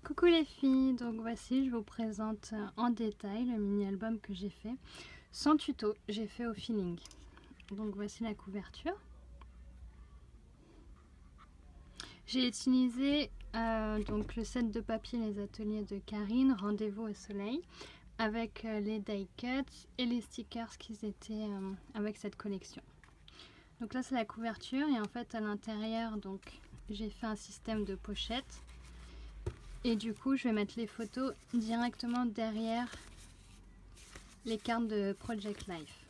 Coucou les filles, donc voici je vous présente en détail le mini-album que j'ai fait sans tuto, j'ai fait au feeling. Donc voici la couverture. J'ai utilisé donc le set de papier Les Ateliers de Karine, Rendez-vous au soleil, avec les die cuts et les stickers qui étaient avec cette collection. Donc là c'est la couverture et en fait à l'intérieur donc j'ai fait un système de pochette. Et du coup, je vais mettre les photos directement derrière les cartes de Project Life.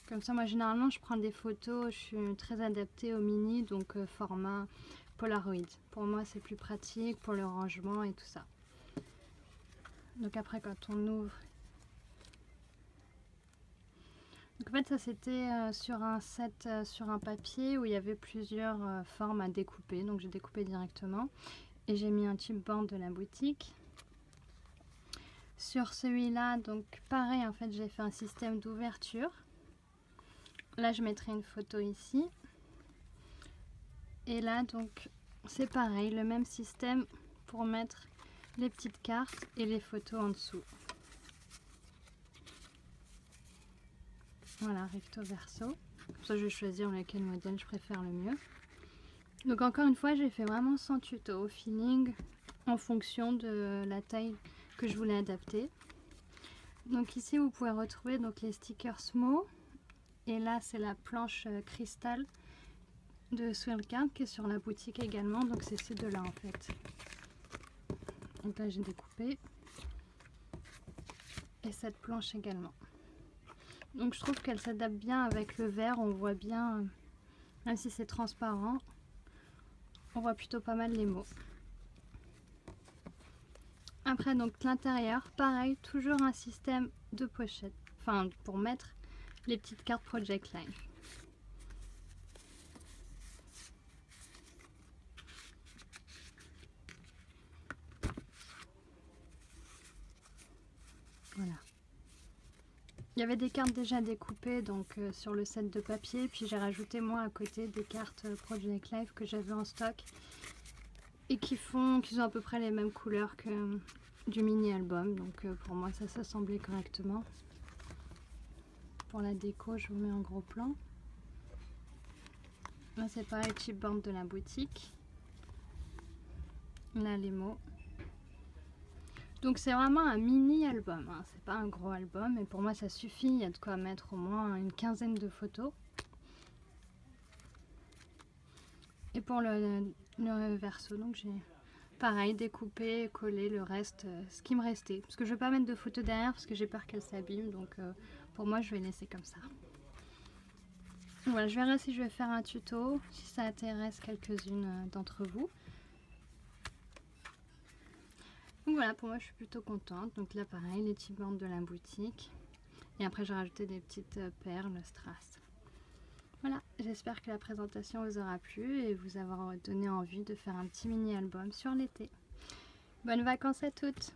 Comme ça, moi, généralement, je prends des photos, je suis très adaptée au mini, donc format Polaroid. Pour moi, c'est plus pratique pour le rangement et tout ça. Donc après, quand on ouvre... Donc en fait, ça c'était sur un set, sur un papier où il y avait plusieurs formes à découper. Donc j'ai découpé directement. Et j'ai mis un chipboard de la boutique. Sur celui-là, donc pareil, en fait, j'ai fait un système d'ouverture. Là, je mettrai une photo ici. Et là, donc, c'est pareil, le même système pour mettre les petites cartes et les photos en dessous. Voilà, recto verso. Ça, je vais choisir lequel modèle je préfère le mieux. Donc encore une fois, j'ai fait vraiment sans tuto, au feeling, en fonction de la taille que je voulais adapter. Donc ici, vous pouvez retrouver donc les stickers Smo. Et là, c'est la planche cristal de Swirlcard qui est sur la boutique également. Donc c'est ces deux-là en fait. Donc là, j'ai découpé. Et cette planche également. Donc je trouve qu'elle s'adapte bien avec le vert. On voit bien, même si c'est transparent, on voit plutôt pas mal les mots. Après, donc l'intérieur, pareil, toujours un système de pochette. Enfin, pour mettre les petites cartes Project Life. Voilà. Il y avait des cartes déjà découpées donc sur le set de papier, puis j'ai rajouté moi à côté des cartes Project Life que j'avais en stock et qui ont à peu près les mêmes couleurs que du mini album, donc pour moi ça s'assemblait correctement. Pour la déco, je vous mets en gros plan. Là c'est pareil, chipboard de la boutique. Là les mots. Donc c'est vraiment un mini album, hein. C'est pas un gros album, et pour moi ça suffit, il y a de quoi mettre au moins une quinzaine de photos. Et pour le verso, donc j'ai pareil découpé, collé le reste, ce qui me restait. Parce que je vais pas mettre de photos derrière parce que j'ai peur qu'elle s'abîme, donc pour moi je vais laisser comme ça. Voilà, je verrai si je vais faire un tuto, si ça intéresse quelques-unes d'entre vous. Donc voilà, pour moi je suis plutôt contente. Donc là pareil, les petits bandes de la boutique. Et après j'ai rajouté des petites perles strass. Voilà, j'espère que la présentation vous aura plu et vous avoir donné envie de faire un petit mini album sur l'été. Bonnes vacances à toutes!